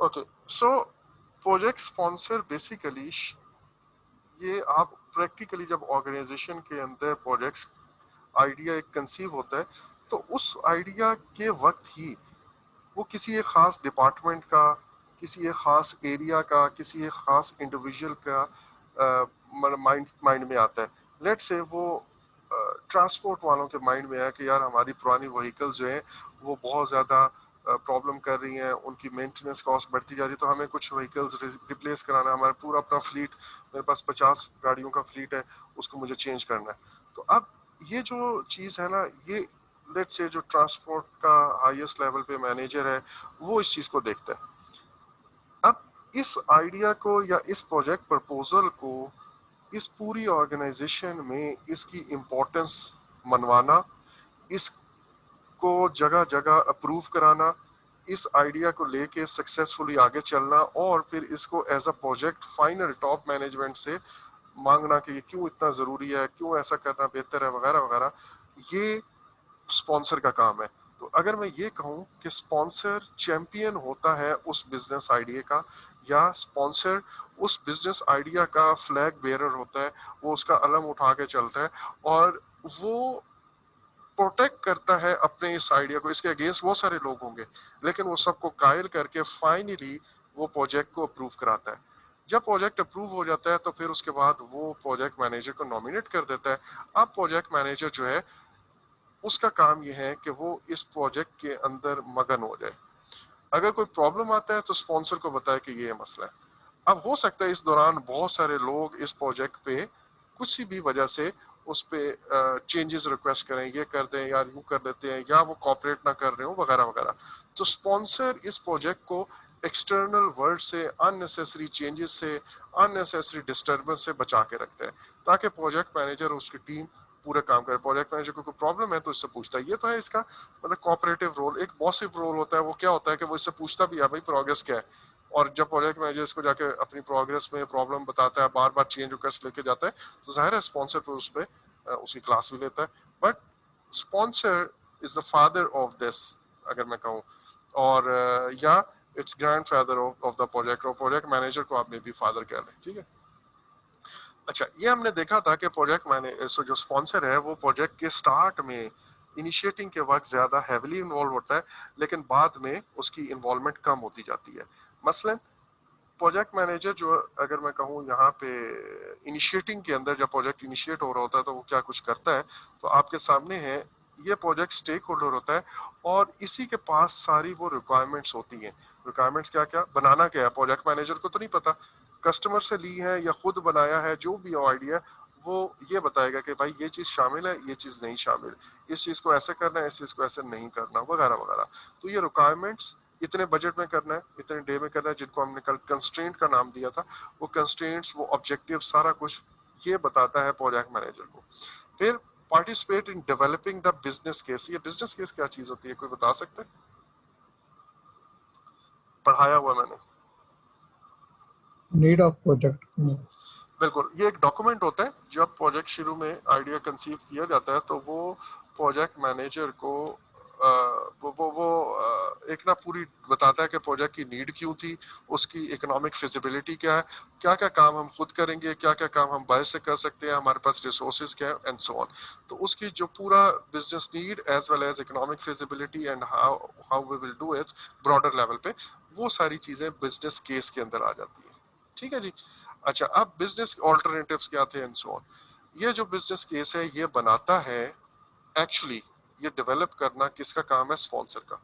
Okay, so project sponsor basically ये आप practically जब ऑर्गेनाइजेशन के अंदर प्रोजेक्ट्स आइडिया एक कंसीव होता है, तो उस आइडिया के वक्त ही वो किसी एक खास डिपार्टमेंट का, किसी एक खास एरिया का, किसी एक खास इंडिविजुअल का माइंड माइंड में आता है। लेट से वो ट्रांसपोर्ट वालों के माइंड में है कि यार हमारी पुरानी व्हीकल्स जो हैं वो बहुत ज़्यादा प्रॉब्लम कर रही हैं, उनकी मेंटेनेंस कॉस्ट बढ़ती जा रही है, तो हमें कुछ व्हीकल्स रिप्लेस कराना है। हमारा पूरा अपना फ्लीट, मेरे पास 50 गाड़ियों का फ्लीट है, उसको मुझे चेंज करना है। तो अब ये जो चीज़ है ना, ये लेट से जो ट्रांसपोर्ट का हाईएस्ट लेवल पे मैनेजर है वो इस चीज़ को देखता है। अब इस आइडिया को या इस प्रोजेक्ट प्रपोजल को इस पूरी ऑर्गेनाइजेशन में इसकी इम्पोर्टेंस मनवाना, इसको जगह जगह अप्रूव कराना, इस आइडिया को लेके सक्सेसफुली आगे चलना, और फिर इसको as a project final top management से मांगना कि ये क्यों इतना ज़रूरी है, क्यों ऐसा करना बेहतर है, वगैरह वगैरह, ये स्पॉन्सर का काम है। तो अगर मैं ये कहूँ कि स्पॉन्सर चैंपियन होता है उस बिजनेस आइडिया का, या स्पॉन्सर उस बिजनेस आइडिया का फ्लैग बेरर होता है, वो उसका अलम उठा के चलता है और वो प्रोटेक्ट करता है अपने इस आइडिया को। इसके अगेंस्ट बहुत सारे लोग होंगे, लेकिन वो सबको कायल करके फाइनली वो प्रोजेक्ट को अप्रूव कराता है। जब प्रोजेक्ट अप्रूव हो जाता है तो फिर उसके बाद वो प्रोजेक्ट मैनेजर को नॉमिनेट कर देता है। अब प्रोजेक्ट मैनेजर जो है उसका काम यह है कि वो इस प्रोजेक्ट के अंदर मगन हो जाए। अगर कोई प्रॉब्लम आता है तो स्पॉन्सर को बताए कि ये मसला है। अब हो सकता है इस दौरान बहुत सारे लोग इस प्रोजेक्ट पे कुछ भी वजह से उस पे चेंजेस रिक्वेस्ट करें, ये कर दें यार, यूं कर देते हैं, या वो कॉपरेट ना कर रहे हो, वगैरह वगैरह। तो स्पॉन्सर इस प्रोजेक्ट को एक्सटर्नल वर्ल्ड से, अननेसेसरी चेंजेस से, अननेसेसरी डिस्टर्बेंस से बचा के रखते हैं, ताकि प्रोजेक्ट मैनेजर और उसकी टीम पूरा काम करे। प्रोजेक्ट मैनेजर को कोई प्रॉब्लम है तो इससे पूछता है। ये तो है इसका मतलब कोऑपरेटिव रोल। एक बॉसिव रोल होता है, वो क्या होता है कि वो इससे पूछता भी है भाई प्रोग्रेस क्या है, और जब प्रोजेक्ट मैनेजर इसको जाके अपनी प्रोग्रेस में प्रॉब्लम बताता है, बार बार चेंज रिक्वेस्ट लेके जाता है, तो जाहिर है स्पॉन्सर पे उस पर उसकी क्लास भी लेता है। But sponsor is the father of this, अगर मैं कहूँ, और या it's grand father of the project, और प्रोजेक्ट मैनेजर को आप मे बी फादर कह लें। ठीक है। अच्छा, ये हमने देखा था कि प्रोजेक्ट मैनेजर जो स्पॉन्सर है वो प्रोजेक्ट के स्टार्ट में इनिशिएटिंग के वक्त ज्यादा हैविली इन्वॉल्व होता है, लेकिन बाद में उसकी इन्वॉल्वमेंट कम होती जाती है। मसलन प्रोजेक्ट मैनेजर जो, अगर मैं कहूँ यहाँ पे इनिशिएटिंग के अंदर, जब प्रोजेक्ट इनिशिएट हो रहा होता है तो वो क्या कुछ करता है, तो आपके सामने है, ये प्रोजेक्ट स्टेक होल्डर होता है और इसी के पास सारी वो रिक्वायरमेंट्स होती हैं। रिक्वायरमेंट्स क्या क्या बनाना क्या है प्रोजेक्ट मैनेजर को तो नहीं पता, कस्टमर से ली है या खुद बनाया है, जो भी आइडिया वो ये बताएगा कि भाई ये चीज़ शामिल है, ये चीज़ नहीं शामिल, इस चीज़ को ऐसे करना है, इस चीज़ को ऐसे नहीं करना, वगैरह वगैरह। तो ये रिक्वायरमेंट्स इतने बजट में करना है, इतने डे में करना है, जिनको हमने कल कंस्ट्रेंट का नाम दिया था, वो कंस्ट्रेंट्स, वो ऑब्जेक्टिव, सारा कुछ ये बताता है प्रोजेक्ट मैनेजर को। फिर participate in developing the business case. ये बिजनेस केस क्या चीज होती है, कोई बता सकता है? पढ़ाया हुआ मैंने। Need of project. बिल्कुल, ये एक डॉक्यूमेंट होता है। जब प्रोजेक्ट शुरू में आइडिया कंसीव किया जाता है तो वो प्रोजेक्ट मैनेजर को एक ना पूरी बताता है कि प्रोजेक्ट की नीड क्यों थी, उसकी इकोनॉमिक फिजिबिलिटी क्या है, क्या क्या काम हम खुद करेंगे, क्या क्या काम हम बाहर से कर सकते हैं, हमारे पास रिसोर्सेज क्या है, एंड सो ऑन। तो उसकी जो पूरा business need as well as economic feasibility and how how we will do it broader level पे, वो सारी चीजें बिजनेस केस के अंदर आ जाती है। ठीक है जी। अच्छा, अब बिजनेस ऑल्टरनेटिव्स क्या थे एंड सो ऑन। ये जो बिजनेस केस है ये बनाता है, एक्चुअली ये डेवलप करना किसका काम है? स्पॉन्सर का।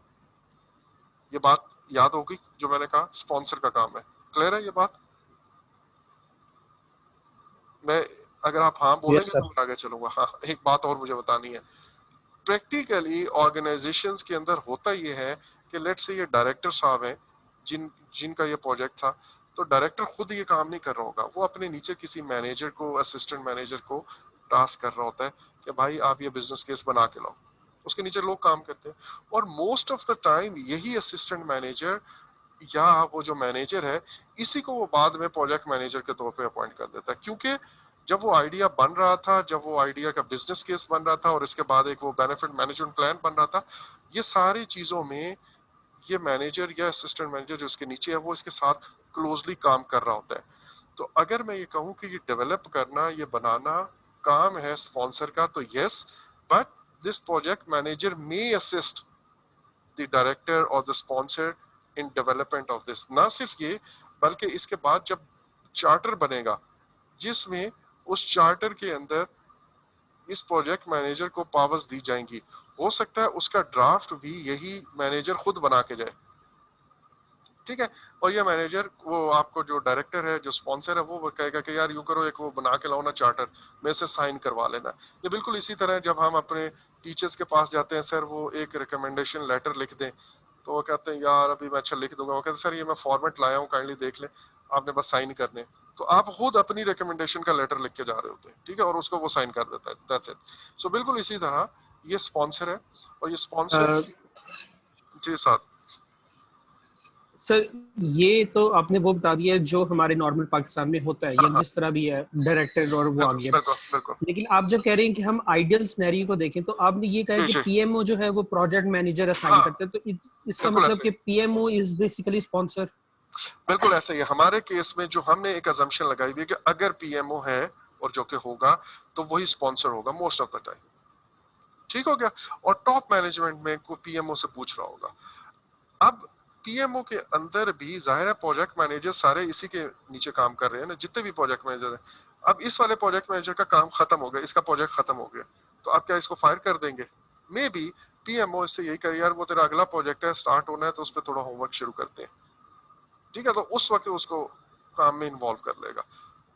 ये बात याद होगी जो मैंने कहा, स्पॉन्सर का काम है। क्लियर है ये बात? मैं, अगर आप हाँ यस बोलेंगे तो सर। मैं आगे चलूंगा। हाँ, एक बात और मुझे बतानी है। प्रैक्टिकली ऑर्गेनाइजेशंस के अंदर होता ये है कि लेट से ये डायरेक्टर साहब हैं, जिनका ये प्रोजेक्ट था, तो डायरेक्टर खुद ये काम नहीं कर रहा होगा, वो अपने नीचे किसी मैनेजर को, असिस्टेंट मैनेजर को टास्क कर रहा होता है कि भाई आप ये बिजनेस केस बना के लाओ। उसके नीचे लोग काम करते हैं, और मोस्ट ऑफ द टाइम यही असिस्टेंट मैनेजर या वो जो मैनेजर है, इसी को वो बाद में प्रोजेक्ट मैनेजर के तौर पे अपॉइंट कर देता है। क्योंकि जब वो आइडिया बन रहा था, जब वो आइडिया का बिजनेस केस बन रहा था, और इसके बाद एक वो बेनिफिट मैनेजमेंट प्लान बन रहा था, ये सारी चीजों में ये मैनेजर या असिस्टेंट मैनेजर जो इसके नीचे है वो इसके साथ क्लोजली काम कर रहा होता है। तो अगर मैं ये कहूँ कि ये डेवलप करना, ये बनाना काम है स्पॉन्सर का, तो yes, but this project manager may assist the director और the sponsor in development of this. ना सिर्फ ये, बल्कि इसके बाद जब चार्टर बनेगा जिसमें उस चार्टर के अंदर इस प्रोजेक्ट मैनेजर को पावर्स दी जाएंगी, हो सकता है उसका ड्राफ्ट भी यही मैनेजर खुद बना के जाए, ठीक है। और ये मैनेजर वो आपको जो डायरेक्टर है, जो स्पॉन्सर है, वो कहेगा कि यार यूं करो, एक वो बना के लाओ ना चार्टर, मेरे से साइन करवा लेना। ये बिल्कुल इसी तरह जब हम अपने टीचर्स के पास जाते हैं, सर वो एक रिकमेंडेशन लेटर लिख दें, तो वो कहते हैं यार अभी मैं अच्छा लिख दूंगा, वो कहते हैं सर ये मैं फॉर्मेट लाया हूँ, काइंडली देख लें, आपने बस साइन करने। तो आप खुद अपनी रिकमेंडेशन का लेटर लिख के जा रहे होते हैं, ठीक है, और उसको वो साइन कर देता है, दैट्स इट। सो बिल्कुल इसी तरह ये स्पॉन्सर है, और ये स्पॉन्सर जी साथ। सर ये तो आपने वो बता दिया जो हमारे नॉर्मल पाकिस्तान में होता है, हाँ या हाँ, जिस तरह भी है डायरेक्टर और वो आ बिल्कुल गया। बिल्कुल बिल्कुल। लेकिन आप जब कह रहे हैं कि हम आइडियल सिनेरियो को देखें, तो आपने ये कहा जी कि जी, पीएमओ जो है वो प्रोजेक्ट मैनेजर असाइन हाँ, करते हैं, तो इसका बिल्कुल मतलब ऐसे, कि पीएमओ इज बेसिकली स्पॉन्सर। बिल्कुल ऐसे ही है। हमारे केस में जो हमने एक अजम्पशन लगाई हुई है कि अगर पीएमओ है, और जो कि होगा, तो वही स्पॉन्सर होगा मोस्ट ऑफ द टाइम, ठीक हो गया। और टॉप मैनेजमेंट में को पीएमओ से पूछ रहा होगा। अब पीएमओ के अंदर भी जाहिर है प्रोजेक्ट मैनेजर सारे इसी के नीचे काम कर रहे हैं ना, जितने भी प्रोजेक्ट मैनेजर हैं। अब इस वाले प्रोजेक्ट मैनेजर का काम खत्म हो गया, इसका प्रोजेक्ट खत्म हो गया, तो आप क्या इसको फायर कर देंगे? मे बी पीएमओ इससे यही करे, यार वो तेरा अगला प्रोजेक्ट है, स्टार्ट होना है, तो उस पर थोड़ा होमवर्क शुरू करते हैं, ठीक है, तो उस वक्त उसको काम में इन्वॉल्व कर लेगा।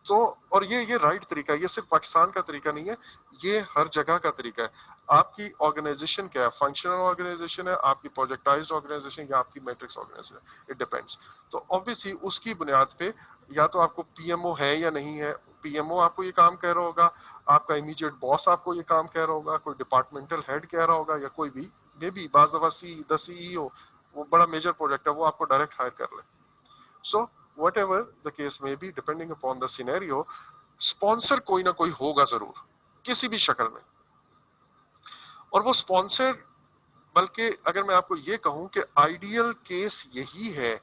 तो और ये राइट तरीका है, ये सिर्फ पाकिस्तान का तरीका नहीं है, ये हर जगह का तरीका है। आपकी ऑर्गेनाइजेशन क्या है, फंक्शनल ऑर्गेनाइजेशन है, आपकी प्रोजेक्टाइज्ड ऑर्गेनाइजेशन, या आपकी मैट्रिक्स ऑर्गेनाइजेशन, इट डिपेंड्स। तो ऑब्वियसली उसकी बुनियाद पे या तो आपको पीएमओ है या नहीं है, पीएमओ आपको ये काम कह रहा होगा, आपका इमीडिएट बॉस आपको ये काम कह रहा होगा, कोई डिपार्टमेंटल हेड कह रहा होगा, या कोई भी मे बी बाज दफा द सीईओ, वो बड़ा मेजर प्रोजेक्ट है, वो आपको डायरेक्ट हायर कर ले। So whatever the case may be, depending upon the scenario, sponsor कोई ना कोई होगा जरूर, किसी भी शक्ल में। और वो स्पॉन्सर, बल्कि अगर मैं आपको ये कहूं कि आइडियल केस यही है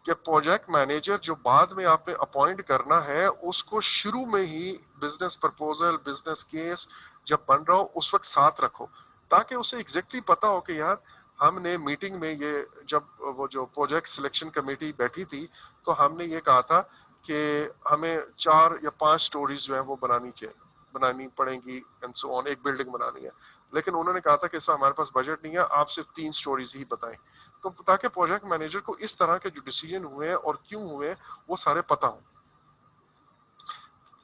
कि प्रोजेक्ट मैनेजर जो बाद में आपने अपॉइंट करना है, उसको शुरू में ही बिजनेस प्रपोजल, बिजनेस केस जब बन रहा हो उस वक्त साथ रखो, ताकि उसे एग्जैक्टली पता हो कि यार हमने मीटिंग में ये, जब वो जो प्रोजेक्ट सिलेक्शन कमेटी बैठी थी, तो हमने ये कहा था कि हमें 4 या 5 स्टोरीज जो है वो बनानी पड़ेंगी एंड सो ऑन, एक बिल्डिंग बनानी है, लेकिन उन्होंने कहा था कि इसमें हमारे पास बजट नहीं है, आप सिर्फ 3 स्टोरीज ही बताएं। तो ताकि प्रोजेक्ट मैनेजर को इस तरह के जो डिसीजन हुए हैं और क्यों हुए वो सारे पता हो।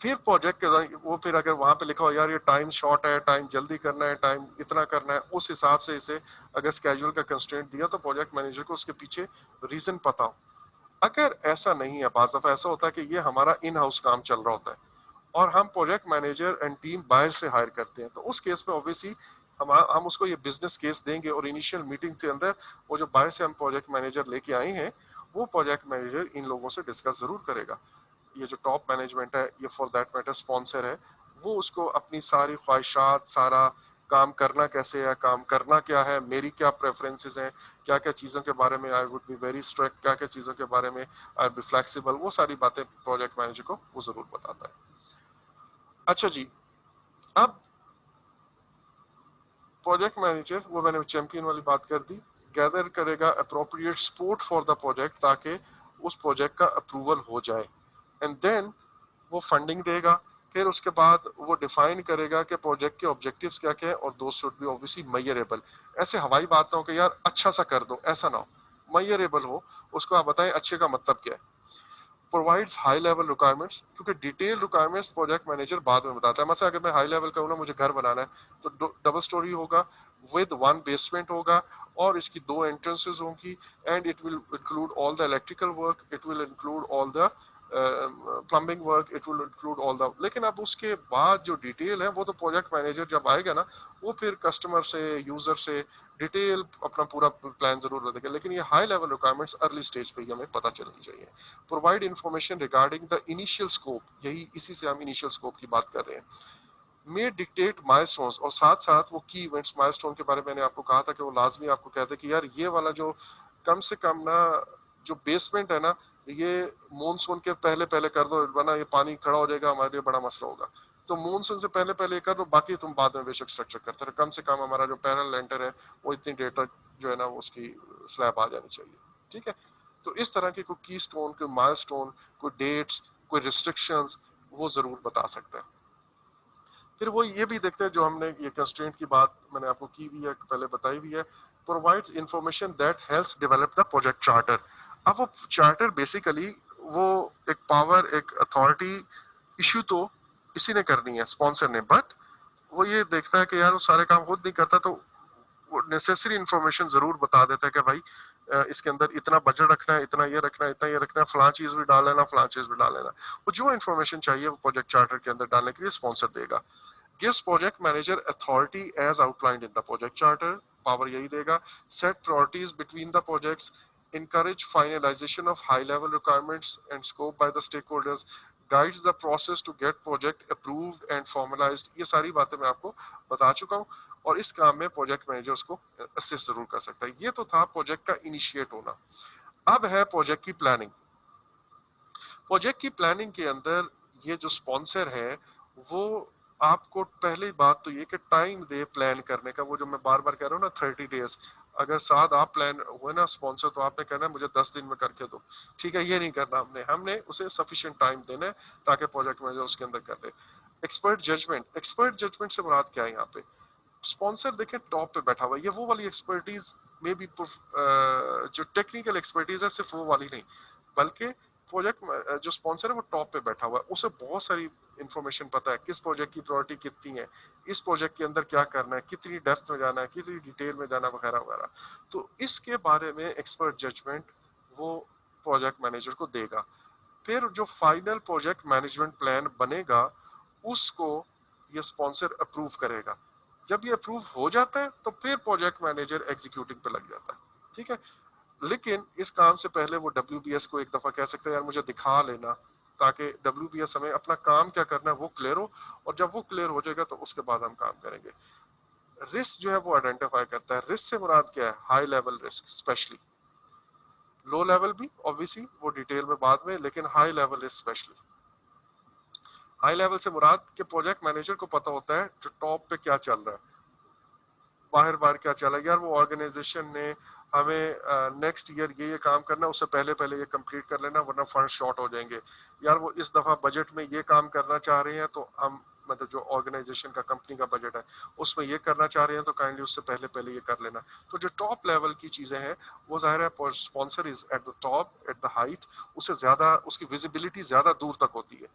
फिर प्रोजेक्ट के दौरान वो, फिर अगर वहां पे लिखा हो यार ये टाइम शॉर्ट है, टाइम जल्दी करना है, टाइम इतना करना है, उस हिसाब से इसे अगर स्केड्यूल का कंस्ट्रेंट दिया, तो प्रोजेक्ट मैनेजर को उसके पीछे रीजन पता हो। अगर ऐसा नहीं है, बाज दफा ऐसा होता है कि ये हमारा इन हाउस काम चल रहा होता है और हम प्रोजेक्ट मैनेजर एंड टीम बाहर से हायर करते हैं, तो उस केस में ऑब्वियसली हम उसको ये बिजनेस केस देंगे, और इनिशियल मीटिंग के अंदर वो जो बाहर से हम प्रोजेक्ट मैनेजर लेके आए हैं, वो प्रोजेक्ट मैनेजर इन लोगों से डिस्कस जरूर करेगा। ये जो टॉप मैनेजमेंट है, ये फॉर दैट मैटर स्पॉन्सर है, वो उसको अपनी सारी ख्वाहिशात, सारा काम करना कैसे है, काम करना क्या है, मेरी क्या प्रेफरेंसेस हैं, क्या क्या चीज़ों के बारे में I would be very strict, क्या क्या चीज़ों के बारे में आई बी फ्लेक्सिबल, वो सारी बातें प्रोजेक्ट मैनेजर को वो जरूर बताता है। अच्छा जी, अब प्रोजेक्ट मैनेजर, वो मैंने चैंपियन वाली बात कर दी, गैदर करेगा appropriate support for the project, ताकि उस प्रोजेक्ट का अप्रूवल हो जाए, एंड देन वो फंडिंग देगा। फिर उसके बाद वो डिफाइन करेगा कि प्रोजेक्ट के ऑब्जेक्टिव्स क्या क्या है, और दो शुड बी ऑब्वियसली मेजरेबल। ऐसे हवाई बात ना हो कि यार अच्छा सा कर दो, ऐसा ना हो, मेजरेबल हो, उसको आप बताएं अच्छे का मतलब क्या है। प्रोवाइड्स हाई लेवल रिक्वायरमेंट्स, क्योंकि डिटेल रिक्वायरमेंट्स प्रोजेक्ट मैनेजर बाद में बताता है। मतलब अगर मैं हाई लेवल कहूँ ना, मुझे घर बनाना है, तो डबल स्टोरी होगा विद 1 बेसमेंट होगा, और इसकी 2 एंट्रेंसेस होंगी, and it will include all the electrical work, it will include all the plumbing work, it will include all the. लेकिन अब उसके बाद जो डिटेल है, वो तो प्रोजेक्ट मैनेजर जब आएगा ना, वो फिर कस्टमर से, यूजर से डिटेल अपना पूरा प्लान जरूर बताएगा, लेकिन ये high level requirements early stage पे ही हमें पता चलनी चाहिए। Provide information regarding the initial scope, यही इसी से हम इनिशियल स्कोप की बात कर रहे हैं। मे डिक्टेट माइलस्टोन्स, और साथ साथ वो की इवेंट्स माइलस्टोन के बारे में मैंने आपको कहा था कि वो लाजमी आपको कहते हैं कि यार ये वाला जो कम से कम ना जो बेसमेंट है ना, ये मॉनसून के पहले पहले कर दो, वरना ये पानी खड़ा हो जाएगा, हमारे लिए बड़ा मसला होगा। तो मॉनसून से पहले पहले कर दो, बाकी तुम बाद में बेशक स्ट्रक्चर करते रहो, कम से कम हमारा जो पैनल लेंटर है वो इतनी देर तक जो है ना उसकी स्लैब आ जानी चाहिए। ठीक है, तो इस तरह के कोई की स्टोन, कोई माइलस्टोन, कोई डेट्स, कोई रिस्ट्रिक्शंस वो जरूर बता सकता है। फिर वो ये भी देखते हैं, जो हमने ये कंस्ट्रेंट की बात मैंने आपको की भी है, पहले बताई भी है, provides information that helps develop the project charter. अब वो चार्टर बेसिकली वो एक पावर, एक अथॉरिटी इशू तो इसी ने करनी है, स्पॉन्सर ने, बट वो ये देखता है कि यार वो सारे काम खुद नहीं करता, तो वो नेसेसरी इंफॉर्मेशन जरूर बता देता है कि भाई इसके अंदर इतना बजट रखना है, इतना ये रखना है, इतना ये रखना है, फलां चीज भी डाल लेना, फलां चीज भी डाल लेना। वो जो इन्फॉर्मेशन चाहिए वो प्रोजेक्ट चार्टर के अंदर डालने के लिए स्पॉन्सर देगा। gives project manager authority as outlined in the project charter, power यही देगा। set priorities between the projects, encourage finalization of high level requirements and scope by the stakeholders, guides the process to get project approved and formalized। ये सारी बातें मैं आपको बता चुका हूँ, और इस काम में प्रोजेक्ट मैनेजर उसको असिस्ट जरूर कर सकता है। ये तो था प्रोजेक्ट का इनिशिएट होना। अब है प्रोजेक्ट की प्लानिंग। प्रोजेक्ट की प्लानिंग के अंदर ये जो स्पॉन्सर है वो आपको पहली बात तो ये कि टाइम दे प्लान करने का। वो जो मैं बार बार कह रहा हूँ ना 30 डेज, अगर साथ आप प्लान हुए ना स्पॉन्सर, तो आपने कहना है मुझे 10 दिन में करके दो। ठीक है, ये नहीं करना हमने हमने उसे सफिशिएंट टाइम देना है ताकि प्रोजेक्ट मैनेजर उसके अंदर कर ले। एक्सपर्ट जजमेंट, एक्सपर्ट जजमेंट से मुराद क्या है यहाँ पे? स्पॉन्सर देखें टॉप पे बैठा हुआ है, ये वो वाली एक्सपर्टीज में भी जो टेक्निकल एक्सपर्टीज है सिर्फ वो वाली नहीं, बल्कि प्रोजेक्ट जो स्पॉन्सर है वो टॉप पे बैठा हुआ है, उसे बहुत सारी इंफॉर्मेशन पता है किस प्रोजेक्ट की प्रायोरिटी कितनी है, इस प्रोजेक्ट के अंदर क्या करना है, कितनी डेप्थ में जाना है, कितनी डिटेल में जाना, वगैरह वगैरह। तो इसके बारे में एक्सपर्ट जजमेंट वो प्रोजेक्ट मैनेजर को देगा। फिर जो फाइनल प्रोजेक्ट मैनेजमेंट प्लान बनेगा उसको ये स्पॉन्सर अप्रूव करेगा। जब ये अप्रूव हो जाता है तो फिर प्रोजेक्ट मैनेजर एग्जीक्यूटिंग पे लग जाता है। ठीक है, लेकिन इस काम से पहले वो डब्ल्यूबीएस को एक दफा कह सकते हैं यार मुझे दिखा लेना, ताकि डब्ल्यूबीएस हमें अपना काम क्या करना है वो क्लियर हो, और जब वो क्लियर हो जाएगा तो उसके बाद हम काम करेंगे। रिस्क जो है वो आइडेंटिफाई करता है। रिस्क से मुराद क्या है? High level risk specially, low level भी ऑब्वियसली वो डिटेल में बाद में, लेकिन high level risk specially. High level से मुराद के प्रोजेक्ट मैनेजर को पता होता है जो टॉप पे क्या चल रहा है, बाहर बाहर क्या चला यार, वो ऑर्गेनाइजेशन ने हमें नेक्स्ट ईयर ये काम करना है, उससे पहले पहले ये कंप्लीट कर लेना वरना फंड शॉर्ट हो जाएंगे। यार वो इस दफा बजट में ये काम करना चाह रहे हैं, तो हम मतलब जो ऑर्गेनाइजेशन का कंपनी का बजट है उसमें ये करना चाह रहे हैं, तो काइंडली उससे पहले पहले ये कर लेना। तो जो टॉप लेवल की चीजें हैं वो जाहिर है sponsor is at the top at the height, उससे ज्यादा उसकी विजिबिलिटी ज्यादा दूर तक होती है।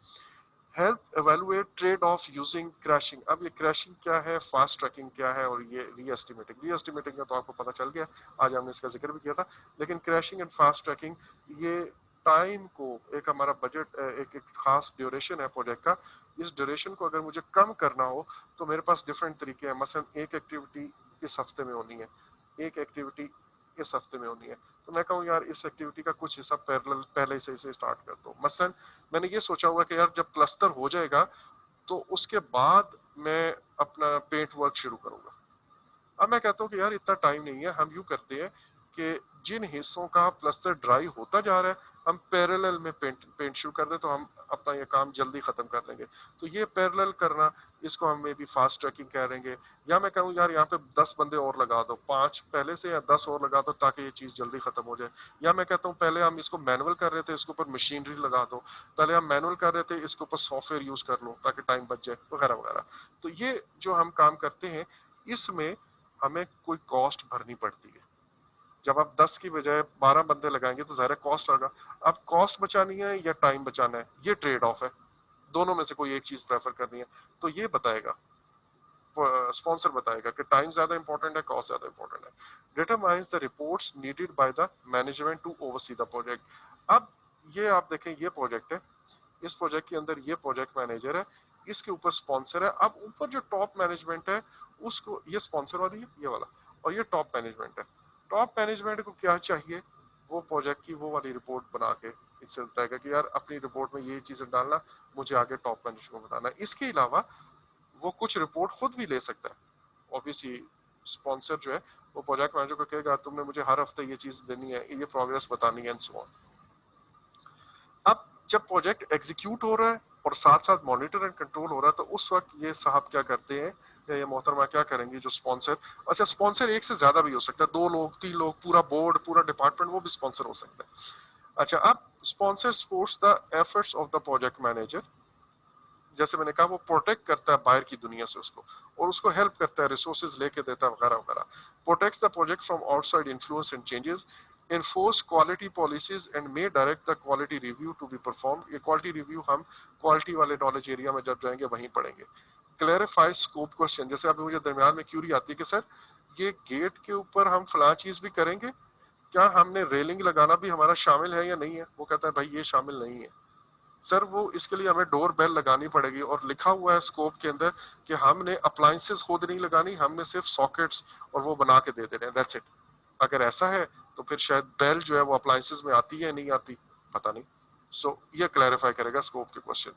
Help evaluate trade off using crashing. अब ये क्रैशिंग क्या है, फास्ट ट्रैकिंग क्या है, और ये री एस्टिमेटिंग। री एस्टिमेटिंग का तो आपको पता चल गया, आज हमने इसका जिक्र भी किया था। लेकिन क्रैशिंग एंड फास्ट ट्रैकिंग ये टाइम को, एक हमारा बजट एक खास ड्यूरेशन है प्रोजेक्ट का, इस ड्यूरेशन को अगर मुझे कम करना हो तो मेरे पास डिफरेंट तरीके हैं। मसलन एक एक्टिविटी इस हफ्ते में होनी है, एक एक्टिविटी इस हफ्ते में होनी है, तो मैं कहूँ यार इस एक्टिविटी का कुछ हिस्सा पैरेलल पहले से इसे स्टार्ट कर दो। मसलन मैंने ये सोचा हुआ कि यार जब क्लस्टर हो जाएगा तो उसके बाद मैं अपना पेंट वर्क शुरू करूंगा। अब मैं कहता हूँ कि यार इतना टाइम नहीं है, हम यूं करते हैं कि जिन हिस्सों का प्लस्तर ड्राई होता जा रहा है हम पैरेलल में पेंट पेंट शुरू कर दें, तो हम अपना ये काम जल्दी खत्म कर लेंगे। तो ये पैरेलल करना, इसको हम मे भी फास्ट ट्रैकिंग कह देंगे। या मैं कहूँ यार यहाँ पे 10 बंदे और लगा दो, 5 पहले से या 10 और लगा दो ताकि ये चीज जल्दी खत्म हो जाए। या मैं कहता हूँ पहले हम इसको मैनुअल कर रहे थे, इसके ऊपर मशीनरी लगा दो, पहले हम मैनुअल कर रहे थे इसके ऊपर सॉफ्टवेयर यूज कर लो ताकि टाइम बच जाए, वगैरह वगैरह। तो ये जो हम काम करते हैं इसमें हमें कोई कॉस्ट भरनी पड़ती है। जब आप 10 की बजाय 12 बंदे लगाएंगे तो ज़्यादा कॉस्ट आएगा। अब कॉस्ट बचानी है या टाइम बचाना है, ये ट्रेड ऑफ है, दोनों में से कोई एक चीज प्रेफर करनी है। तो ये बताएगा, स्पॉन्सर बताएगा कि टाइम ज्यादा इंपॉर्टेंट है, कॉस्ट ज्यादा इंपॉर्टेंट है। Determines the reports needed by the management to oversee the project. अब ये आप देखें, ये प्रोजेक्ट है, इस प्रोजेक्ट के अंदर ये प्रोजेक्ट मैनेजर है, इसके ऊपर स्पॉन्सर है। अब ऊपर जो टॉप मैनेजमेंट है उसको, ये स्पॉन्सर वाली है ये वाला, और ये टॉप मैनेजमेंट है। टॉप मैनेजमेंट को क्या चाहिए, वो प्रोजेक्ट की वो वाली रिपोर्ट बना के इससे बताएगा कि यार अपनी रिपोर्ट में ये चीजें डालना, मुझे आगे टॉप मैनेजमेंट को बताना। इसके अलावा वो कुछ रिपोर्ट खुद भी ले सकता है। ऑब्वियसली स्पॉन्सर जो है वो प्रोजेक्ट मैनेजर को कहेगा तुमने मुझे हर हफ्ते ये चीज देनी है, ये प्रोग्रेस बतानी है एंड सो ऑन। अब जब प्रोजेक्ट एग्जीक्यूट हो रहा है और साथ साथ मॉनिटर एंड कंट्रोल हो रहा है, तो उस वक्त ये साहब क्या करते हैं या ये मोहतरमा क्या करेंगी जो स्पॉन्सर, अच्छा स्पॉन्सर एक से ज्यादा भी हो सकता है, 2 लोग 3 लोग, पूरा बोर्ड पूरा डिपार्टमेंट वो भी स्पॉन्सर हो सकता है। अच्छा, अब sponsor supports the efforts of the project manager, जैसे मैंने कहा वो प्रोटेक्ट करता है बाहर की दुनिया से उसको, और उसको हेल्प करता है, रिसोर्सेज लेके देता है वगैरह वगैरह। Protects the project from outside influence and changes, enforce quality policies and may direct the quality review to be performed। ये quality review हम quality वाले knowledge area में जब जाएंगे वहीं पढ़ेंगे। clarify scope question, जैसे अभी मुझे दरमियान में क्यूरी आती है कि सर ये गेट के ऊपर हम फला चीज भी करेंगे, क्या हमने रेलिंग लगाना भी हमारा शामिल है या नहीं है? वो कहता है भाई ये शामिल नहीं है सर, वो इसके लिए हमें डोर बेल लगानी पड़ेगी और लिखा हुआ है स्कोप के अंदर कि हमने अप्लायंसेस खुद नहीं लगानी, हमने सिर्फ सॉकेट्स और वो बना के दे देने, दैट्स इट। अगर ऐसा है तो फिर शायद बेल जो है वो अप्लायंसेस में आती है नहीं आती, पता नहीं। सो ये क्लैरिफाई करेगा स्कोप के question.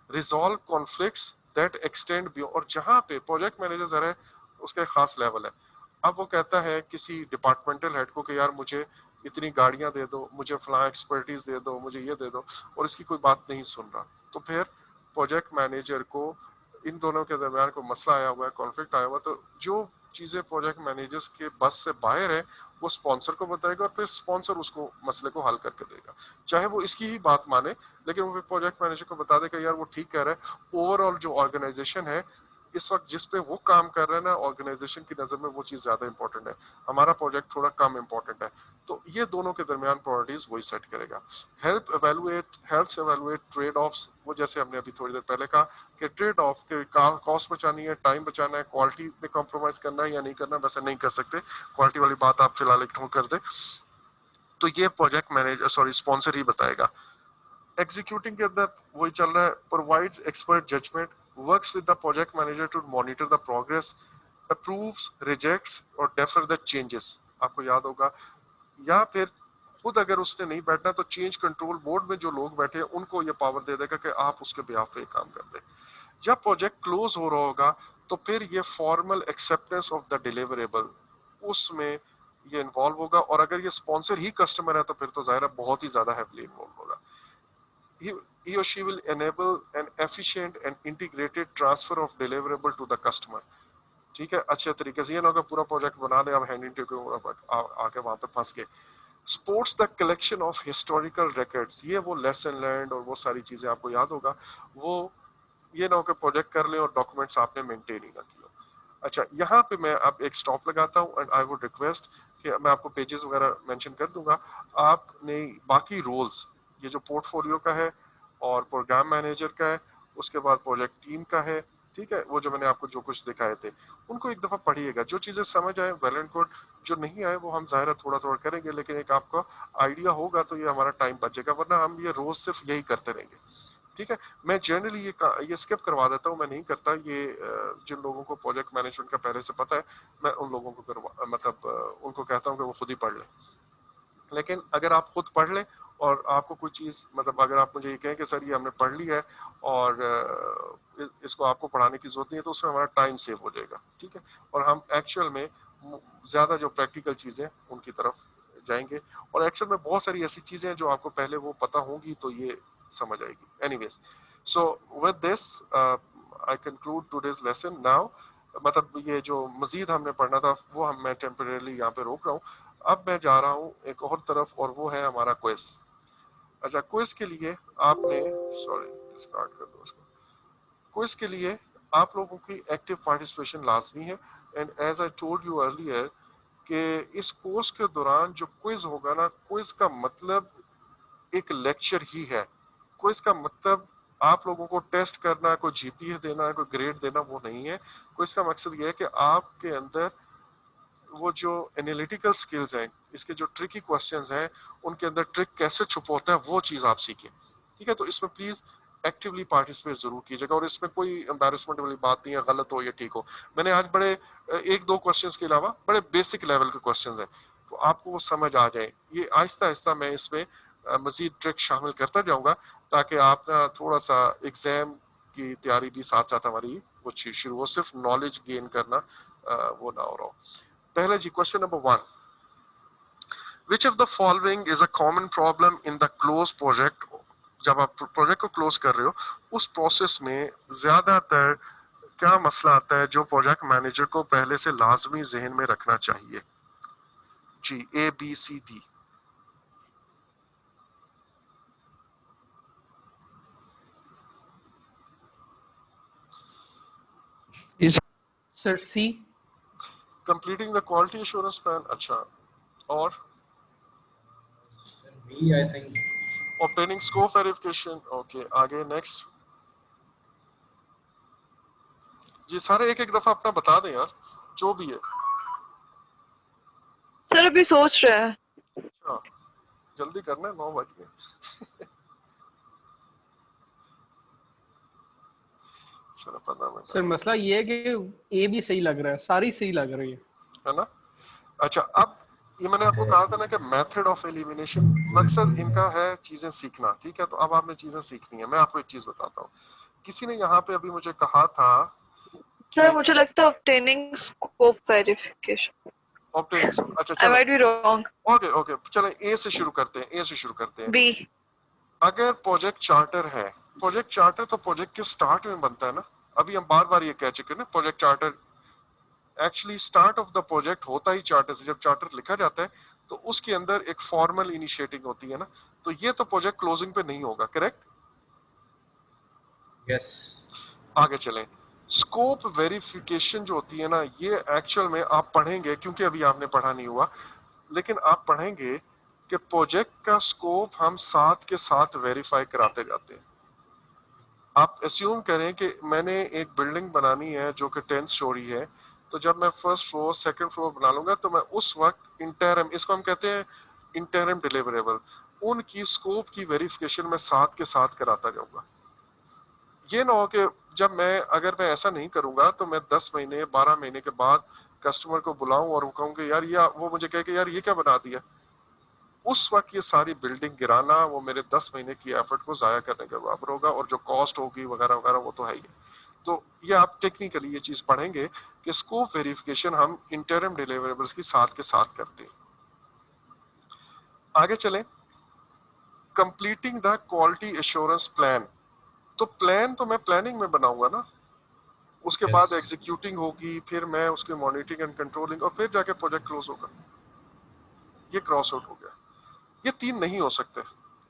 Resolve conflicts that extend beyond, और जहां पे प्रोजेक्ट मैनेजर जरा है उसका एक खास लेवल है। अब वो कहता है किसी डिपार्टमेंटल हेड को कि यार मुझे इतनी गाड़ियां दे दो, मुझे फला एक्सपर्टीज दे दो, मुझे ये दे दो, और इसकी कोई बात नहीं सुन रहा, तो फिर प्रोजेक्ट मैनेजर को इन दोनों के दरमियान को मसला आया हुआ है, कॉन्फ्लिक्ट आया हुआ, तो जो चीजें प्रोजेक्ट मैनेजर्स के बस से बाहर है वो स्पॉन्सर को बताएगा और फिर स्पॉन्सर उसको मसले को हल करके देगा, चाहे वो इसकी ही बात माने, लेकिन वो फिर प्रोजेक्ट मैनेजर को बता देगा यार वो ठीक कह रहा है, ओवरऑल जो ऑर्गेनाइजेशन है इस वक्त जिस पे वो काम कर रहे हैं ना, ऑर्गेनाइजेशन की नजर में वो चीज ज्यादा इंपॉर्टेंट है, हमारा प्रोजेक्ट थोड़ा कम इंपॉर्टेंट है। तो ये दोनों के दरमियान प्रायोरिटीज वही सेट करेगा। हेल्प्स एवेलुएट ट्रेड ऑफ्स, वो जैसे हमने अभी थोड़ी देर पहले कहा कि ट्रेड ऑफ के कॉस्ट बचानी है, टाइम बचाना है, क्वालिटी में कॉम्प्रोमाइज करना है या नहीं करना, वैसे नहीं कर सकते, क्वालिटी वाली बात आप फिलहाल इग्नोर कर दे, तो ये प्रोजेक्ट मैनेजर सॉरी स्पॉन्सर ही बताएगा। एग्जीक्यूटिंग के अंदर वही चल रहा है, provides expert judgement, works with the project manager to monitor the progress, approves, rejects और डेफर द चेंजेस। आपको याद होगा, या फिर खुद अगर उसने नहीं बैठना तो चेंज कंट्रोल बोर्ड में जो लोग बैठे हैं उनको ये पावर दे देगा कि आप उसके बिहाफ पे काम कर दें। जब प्रोजेक्ट क्लोज हो रहा होगा तो फिर ये formal acceptance of the deliverable उसमें ये इन्वॉल्व होगा, और अगर ये स्पॉन्सर ही कस्टमर है तो फिर तो जाहिर है बहुत ही ज्यादा हैवीली इन्वॉल्व होगा। He or she will enable an efficient and integrated transfer of deliverable to the customer। ठीक है, अच्छे तरीके से, ये ना होगा पूरा प्रोजेक्ट बना ले आप हैंड इन आके वहां पे फंस गए। Sports the collection of historical records, ये वो लेसन लर्न और वो सारी चीजें आपको याद होगा, वो ये ना हो कि प्रोजेक्ट कर ले और डॉक्यूमेंट्स आपने मेंटेन ही ना किया। अच्छा, यहाँ पे मैं अब एक स्टॉप लगाता हूँ एंड आई वुड रिक्वेस्ट कि मैं आपको पेजेस वगैरह मेंशन कर दूंगा, आपने बाकी रोल्स ये जो पोर्टफोलियो का है और प्रोग्राम मैनेजर का है, उसके बाद प्रोजेक्ट टीम का है, ठीक है, वो जो मैंने आपको जो कुछ दिखाए थे उनको एक दफा पढ़िएगा, जो चीजें समझ आए वेल एंड गुड, जो नहीं आए वो हम जाहिर थोड़ा थोड़ा करेंगे, लेकिन एक आपको आइडिया होगा तो ये हमारा टाइम बचेगा, वरना हम ये रोज सिर्फ यही करते रहेंगे। ठीक है, मैं जनरली ये स्किप करवा देता हूँ, मैं नहीं करता ये, जिन लोगों को प्रोजेक्ट मैनेजमेंट का पहले से पता है मैं उन लोगों को करवा मतलब उनको कहता हूँ कि वो खुद ही पढ़ लें। लेकिन अगर आप खुद पढ़ लें और आपको कोई चीज़ मतलब अगर आप मुझे ये कहें कि सर ये हमने पढ़ ली है और इसको आपको पढ़ाने की जरूरत नहीं है, तो उसमें हमारा टाइम सेव हो जाएगा, ठीक है, और हम एक्चुअल में ज़्यादा जो प्रैक्टिकल चीज़ें उनकी तरफ जाएंगे, और एक्चुअल में बहुत सारी ऐसी चीज़ें हैं जो आपको पहले वो पता होंगी तो ये समझ आएगी। Anyways, so with this I conclude today's lesson now, मतलब ये जो मजीद हमने पढ़ना था वो मैं टेम्परेली यहाँ पे रोक रहा हूँ। अब मैं जा रहा हूँ एक और तरफ और वो है हमारा क्विज। अच्छा, क्विज के लिए आपने सॉरी डिस्कार्ड कर दो इसको, क्विज के लिए आप लोगों की एक्टिव पार्टिसिपेशन लाजमी है, and as I told you earlier कि इस कोर्स के दौरान जो क्विज होगा ना, क्विज का मतलब एक लेक्चर ही है, क्विज का मतलब आप लोगों को टेस्ट करना, कोई जीपीए देना, कोई ग्रेड देना, वो नहीं है। क्विज का मकसद ये है कि आपके अंदर वो जो एनालिटिकल स्किल्स हैं, इसके जो ट्रिकी क्वेश्चंस हैं, उनके अंदर ट्रिक कैसे छुपा होता है वो चीज़ आप सीखें, ठीक है। तो इसमें प्लीज़ एक्टिवली पार्टिसिपेट जरूर कीजिएगा, और इसमें कोई एम्बैरेसमेंट वाली बात नहीं है, गलत हो या ठीक हो। मैंने आज बड़े एक दो क्वेश्चंस के अलावा बड़े बेसिक लेवल के क्वेश्चंस हैं, तो आपको वो समझ आ जाए, ये आहिस्ता आहिस्ता मैं इसमें मजीद ट्रिक शामिल करता जाऊंगा, ताकि आप ना थोड़ा सा एग्जाम की तैयारी भी साथ साथ हमारी वो चीज शुरू हो, सिर्फ नॉलेज गेन करना वो ना हो रहा हो। पहले जी question number 1, which of the following is a common problem in the close project. जब आप प्रोजेक्ट को क्लोज कर रहे हो उस प्रोसेस में ज्यादातर क्या मसला आता है जो प्रोजेक्ट मैनेजर को पहले से लाजमी जहन में रखना चाहिए? जी ABCD। Sir C. Completing the quality assurance plan. अच्छा, और B, I think. Obtaining scope verification. Okay, आगे नेक्स्ट जी। सारे एक एक दफा अपना बता दें यार, जो भी है। सर अभी सोच रहे हैं। अच्छा, जल्दी करना है, 9 बज गए। सर 15 मिनट सर मसला ये है कि ए भी सही लग रहा है, सारी सही लग रही है ना। अच्छा, अब ये मैंने आपको कहा था ना कि मेथड ऑफ एलिमिनेशन, मकसद इनका है चीजें सीखना, ठीक है। तो अब आपने चीजें सीखनी है। मैं आपको एक चीज बताता हूँ, किसी ने यहाँ पे अभी मुझे कहा था सर मुझे लगता है ऑब्टेनिंग स्कोप वेरिफिकेशन। ऑब्टेनिंग। अच्छा आई चलो, might be wrong. Okay okay, चलो ए से शुरू करते हैं, ए से शुरू करते हैं। बी। अगर प्रोजेक्ट चार्टर है, प्रोजेक्ट चार्टर तो प्रोजेक्ट के स्टार्ट में बनता है ना। अभी हम बार बार ये कह चुके हैं ना, project charter actually start of the project होता ही चार्टर से। जब चार्टर लिखा जाता है तो उसके अंदर एक फॉर्मल इनिशिएटिंग होती है ना। तो ये तो प्रोजेक्ट क्लोजिंग पे नहीं होगा, करेक्ट? Yes. आगे चलें। स्कोप वेरिफिकेशन जो होती है ना, ये एक्चुअल में आप पढ़ेंगे, क्योंकि अभी आपने पढ़ा नहीं हुआ, लेकिन आप पढ़ेंगे कि प्रोजेक्ट का स्कोप हम साथ के साथ वेरीफाई कराते जाते हैं। आप एस्यूम करें कि मैंने एक बिल्डिंग बनानी है जो कि 10 स्टोरी है, तो जब मैं फर्स्ट फ्लोर सेकंड फ्लोर बना लूंगा तो मैं उस वक्त इंटरम, इसको हम कहते हैं इंटरम डिलीवरेबल, उनकी स्कोप की वेरिफिकेशन मैं साथ के साथ कराता जाऊंगा। ये ना हो कि जब अगर मैं ऐसा नहीं करूंगा तो मैं 10 महीने 12 महीने के बाद कस्टमर को बुलाऊं और वो कहूँ कि यार ये, वो मुझे कहे कि यार ये क्या बना दिया। उस वक्त ये सारी बिल्डिंग गिराना वो मेरे 10 महीने की एफर्ट को जाया करने के बराबर होगा, और जो कॉस्ट होगी वगैरह वगैरह वो तो है ही। तो ये आप टेक्निकली ये चीज पढ़ेंगे कि स्कोप वेरिफिकेशन हम इंटरम डिलीवरेबल्स की साथ के साथ करते हैं। आगे चलें। Completing the quality assurance plan. तो प्लान तो मैं प्लानिंग में बनाऊंगा ना, उसके Yes. बाद एग्जीक्यूटिंग होगी, फिर मैं उसकी मॉनिटरिंग एंड कंट्रोलिंग, और फिर जाके प्रोजेक्ट क्लोज होगा। ये क्रॉस आउट हो गया। ये 3 नहीं हो सकते।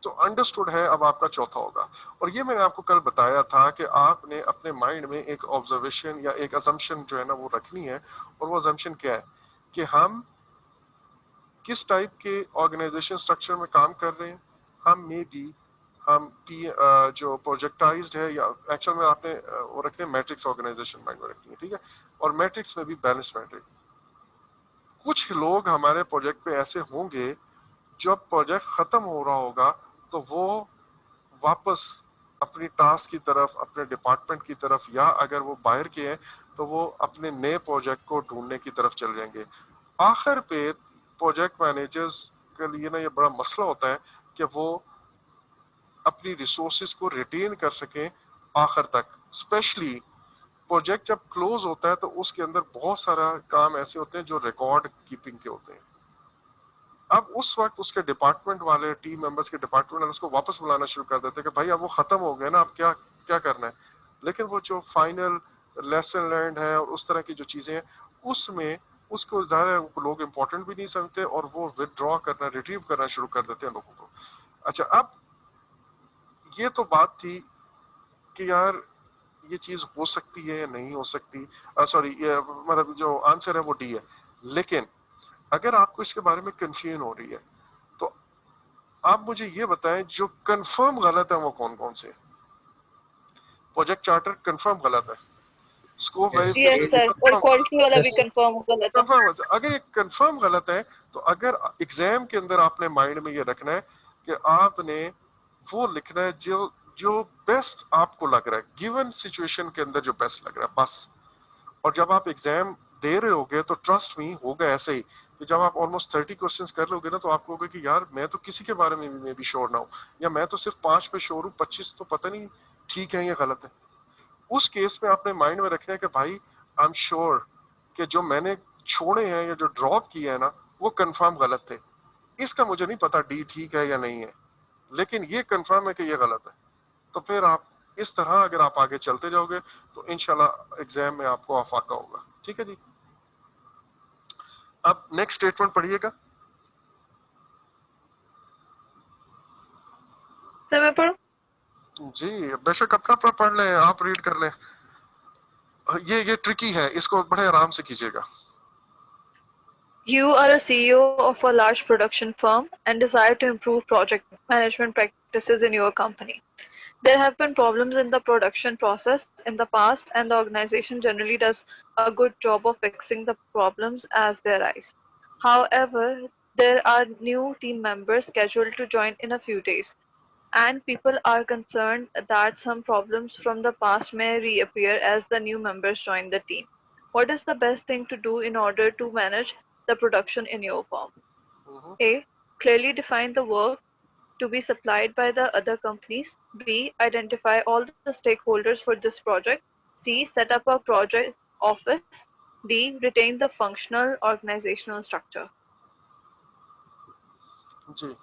तो अंडरस्टूड है, अब आपका चौथा होगा। और ये मैंने आपको कल बताया था कि आपने अपने माइंड में एक ऑब्जर्वेशन या एक असम्पशन जो है ना वो रखनी है। और वो असम्पशन क्या है कि हम किस टाइप के ऑर्गेनाइजेशन स्ट्रक्चर में काम कर रहे हैं। हम मे बी हम जो प्रोजेक्टाइज्ड है, या एक्चुअल में आपने वो रखने मैट्रिक्स ऑर्गेनाइजेशन माइंड में रखनी है, ठीक है। और मैट्रिक्स में भी बैलेंस मैट्रिक्स। कुछ लोग हमारे प्रोजेक्ट पे ऐसे होंगे, जब प्रोजेक्ट खत्म हो रहा होगा तो वो वापस अपनी टास्क की तरफ, अपने डिपार्टमेंट की तरफ, या अगर वो बाहर के हैं तो वो अपने नए प्रोजेक्ट को ढूंढने की तरफ चल जाएंगे। आखिर पे प्रोजेक्ट मैनेजर्स के लिए ना ये बड़ा मसला होता है कि वो अपनी रिसोर्सेज को रिटेन कर सकें आखिर तक। स्पेशली प्रोजेक्ट जब क्लोज होता है तो उसके अंदर बहुत सारा काम ऐसे होते हैं जो रिकॉर्ड कीपिंग के होते हैं। अब उस वक्त उसके डिपार्टमेंट वाले, टीम मेंबर्स के डिपार्टमेंट वाले उसको वापस बुलाना शुरू कर देते हैं कि भाई अब वो खत्म हो गया ना, अब क्या क्या करना है। लेकिन वो जो फाइनल लेसन लर्न है और उस तरह की जो चीजें हैं उसमें उसको ज़्यादा लोग इंपॉर्टेंट भी नहीं समझते, और वो विदड्रॉ करना, रिट्रीव करना शुरू कर देते हैं लोगों को। अच्छा, अब ये तो बात थी कि यार ये चीज हो सकती है या नहीं हो सकती। सॉरी, मतलब जो आंसर है वो डी है। लेकिन अगर आपको इसके बारे में कंफ्यूजन हो रही है तो आप मुझे ये बताएं जो कंफर्म गलत है वो कौन कौन से। प्रोजेक्ट चार्टर कंफर्म गलत है, scope Yes. Yes verification sir, और कंफर्म क्वालिटी वाला भी Yes. कंफर्म गलत है। कंफर्म होता है। अगर ये कंफर्म गलत है तो अगर एग्जाम के अंदर आपने माइंड में ये रखना है कि आपने वो लिखना है जो जो बेस्ट आपको लग रहा है, गिवन सिचुएशन के अंदर जो बेस्ट लग रहा है, बस। और जब आप एग्जाम दे रहे होगे तो ट्रस्ट मी होगा ऐसे ही कि जब आप ऑलमोस्ट 30 क्वेश्चंस कर लोगे ना तो आपको होगा कि यार मैं तो किसी के बारे में भी श्योर ना हूं, या मैं तो सिर्फ 5 पे श्योर हूं, 25 तो पता नहीं ठीक है या गलत है। उस केस में आपने माइंड में रखना है कि भाई आई एम श्योर कि जो मैंने छोड़े हैं या जो ड्रॉप किए हैं ना वो कंफर्म गलत थे, इसका मुझे नहीं पता डी ठीक है या नहीं है, लेकिन ये कंफर्म है कि ये गलत है। तो फिर आप इस तरह अगर आप आगे चलते जाओगे तो इंशाल्लाह एग्जाम में आपको आफाका होगा। ठीक है जी, अब नेक्स्ट स्टेटमेंट पढ़िएगा। सर मैं पढ़ूं? जी बेशक अपना पढ़ लें, आप रीड कर लें। ये ट्रिकी है, इसको बड़े आराम से कीजिएगा। You are a CEO of a large production firm and desire to improve project management practices in your company. There have been problems in the production process in the past, and the organization generally does a good job of fixing the problems as they arise. However, there are new team members scheduled to join in a few days, and people are concerned that some problems from the past may reappear as the new members join the team. What is the best thing to do in order to manage the production in your firm? A. Clearly define the work to be supplied by the other companies. B. Identify all the stakeholders for this project. C. Set up a project office. D. Retain the functional organizational structure. Ji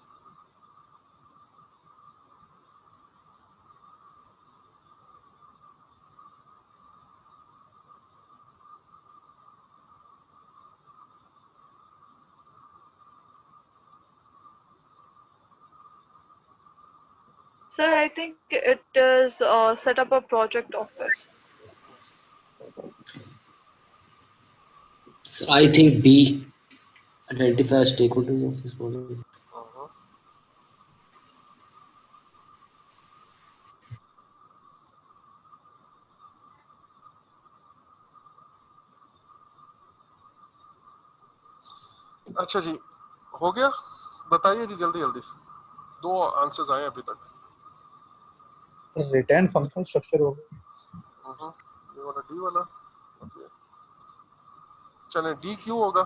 Sir, I think it is set up a project office. So I think B, identify stakeholders of this project. अच्छा जी, हो गया? बताइए जी जल्दी जल्दी, 2 answers आए अभी तक। Retain functional structure होगा। ये वाला डी वाला, ओके चलें। डी क्यों होगा?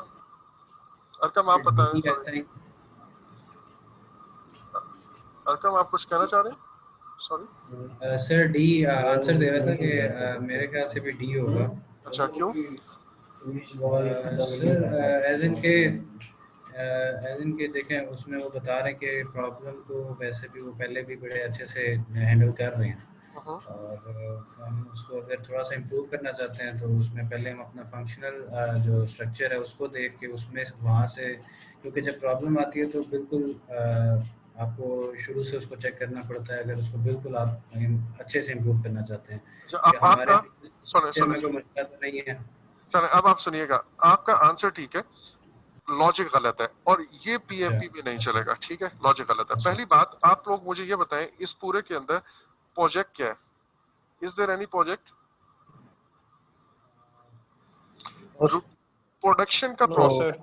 अरकम आप बताएं। सॉरी अरकम, आप कुछ कहना चाह रहे हैं? सॉरी सर डी आंसर दे रहा था कि मेरे ख्याल से भी डी होगा। अच्छा क्यों? सर एज इन के देखें उसमें वो बता रहे हैं कि प्रॉब्लम को वैसे भी वो पहले भी बड़े अच्छे से हैंडल कर रहे हैं, और हम उसको अगर थोड़ा सा इम्प्रूव करना चाहते हैं तो उसमें पहले हम अपना फंक्शनल जो स्ट्रक्चर है उसको देख के उसमें वहाँ से, क्योंकि जब प्रॉब्लम आती है तो बिल्कुल आपको शुरू से उसको चेक करना पड़ता है अगर उसको बिल्कुल आप अच्छे से इम्प्रूव करना चाहते हैं कि हमारे स्ट्रक्चर में कोई मसला तो नहीं है। चलें अब आप सुनिएगा, आपका आंसर ठीक है, लॉजिक गलत है और ये पीएमपी में नहीं चलेगा। ठीक है, लॉजिक गलत है। पहली बात, आप लोग मुझे ये बताएं इस पूरे के अंदर प्रोजेक्ट क्या है? Is there any project? Production का प्रोसेस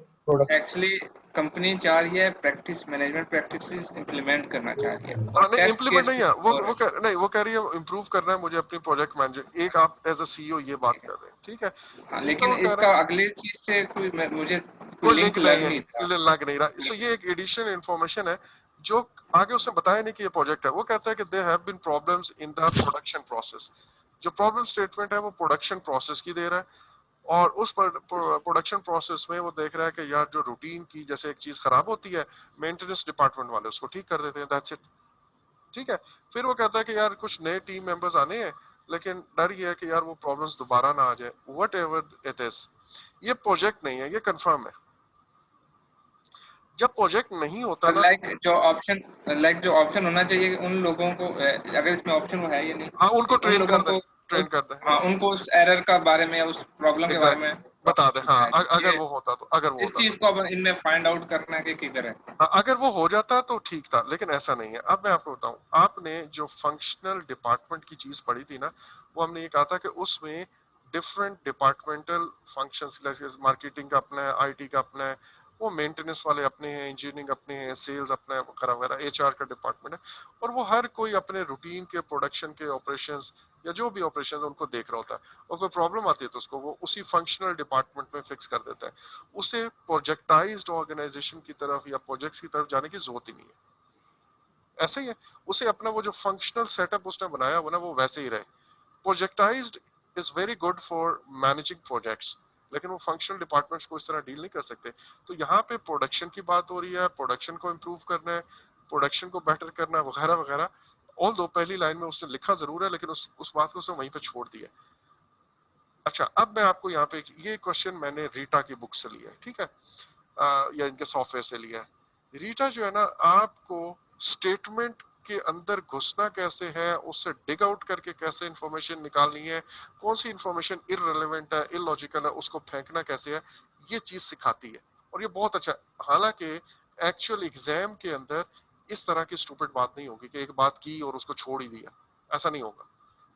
एक्चुअली कंपनी चाह रही है प्रैक्टिस मैनेजमेंट प्रैक्टिसेस इंप्लीमेंट करना चाह रही है। नहीं इंप्लीमेंट नहीं है, वो कह रही है इम्प्रूव करना है मुझे अपनी प्रोजेक्ट मैनेजर। एक आप एज अ सीईओ ये बात कर रहे हैं, ठीक है। हाँ, लेकिन इसका अगले चीज से मुझे कोई लिंक लग नहीं रहा। सो ये एक एडिशनल इंफॉर्मेशन है जो आगे उसने बताया नहीं कि ये प्रोजेक्ट है। वो कहता है कि there have been problems in the production process. जो प्रॉब्लम स्टेटमेंट है वो प्रोडक्शन प्रोसेस की दे रहा है, और उस प्रोडक्शन प्रोसेस में वो देख रहा है कि यार जो रूटीन की जैसे एक चीज खराब होती है, मेंटेनेंस डिपार्टमेंट वाले उसको ठीक कर देते हैं, दैट्स इट। ठीक है, फिर वो कहता है कि यार कुछ नए टीम मेंबर्स आने हैं, लेकिन डर ये है कि यार वो प्रॉब्लम्स दोबारा ना आ जाए। वट एवर इट इज, ये प्रोजेक्ट नहीं है, ये कंफर्म है। जब प्रोजेक्ट नहीं होता ना, जो ऑप्शन होना चाहिए उन लोगों को, अगर इसमें ऑप्शन वो है ये नहीं, हाँ उनको ट्रेन कर दे। हाँ उनको उस एरर का बारे में, उस प्रॉब्लम के बारे में बता दे। हाँ अगर वो होता तो, अगर वो इस चीज को अब इनने फाइंड आउट करना है कि किधर है। हाँ, अगर वो हो जाता तो ठीक था, लेकिन ऐसा नहीं है। अब मैं आपको बताऊं, आपने जो फंक्शनल डिपार्टमेंट की चीज पढ़ी थी ना, वो हमने ये कहा था कि उसमें डिफरेंट डिपार्टमेंटल फंक्शंस, जैसे मार्केटिंग का अपना है, आईटी का अपना है, वो मेंटेनेंस वाले अपने हैं, इंजीनियरिंग अपने हैं, सेल्स अपना है वगैरह वगैरह, एचआर का डिपार्टमेंट है, और वो हर कोई अपने रूटीन के प्रोडक्शन के ऑपरेशंस या जो भी ऑपरेशन उनको देख रहा होता है। और कोई प्रॉब्लम आती है तो उसको वो उसी फंक्शनल डिपार्टमेंट में फिक्स कर देता है। उसे प्रोजेक्टाइज्ड ऑर्गेनाइजेशन की तरफ या प्रोजेक्ट्स की तरफ जाने की जरूरत ही नहीं है। ऐसे ही है, उसे अपना वो जो फंक्शनल सेटअप उसने बनाया वो ना, वो वैसे ही रहे। Projectized is very good for managing projects, लेकिन वो फंक्शनल डिपार्टमेंट्स को इस तरह डील नहीं कर सकते। तो यहाँ पे प्रोडक्शन की बात हो रही है, प्रोडक्शन को इम्प्रूव करना है, प्रोडक्शन को बेटर करना है वगैरह वगैरह। ऑल दो पहली लाइन में उसने लिखा जरूर है, लेकिन उस बात को उसने वहीं पे छोड़ दिया। अच्छा, अब मैं आपको यहाँ पे ये क्वेश्चन मैंने रीटा की बुक से लिया है, ठीक है, या इनके सॉफ्टवेयर से लिया है। रीटा जो है ना, आपको स्टेटमेंट के अंदर घुसना कैसे है, उससे डिग आउट करके कैसे इंफॉर्मेशन निकालनी है, कौन सी इंफॉर्मेशन इररिलेवेंट है, इलॉजिकल है, उसको फेंकना कैसे है, ये चीज सिखाती है। और ये बहुत अच्छा, हालांकि एक्चुअल एग्जाम के अंदर इस तरह की स्टूपिड बात नहीं होगी कि एक बात की और उसको छोड़ ही दिया, ऐसा नहीं होगा।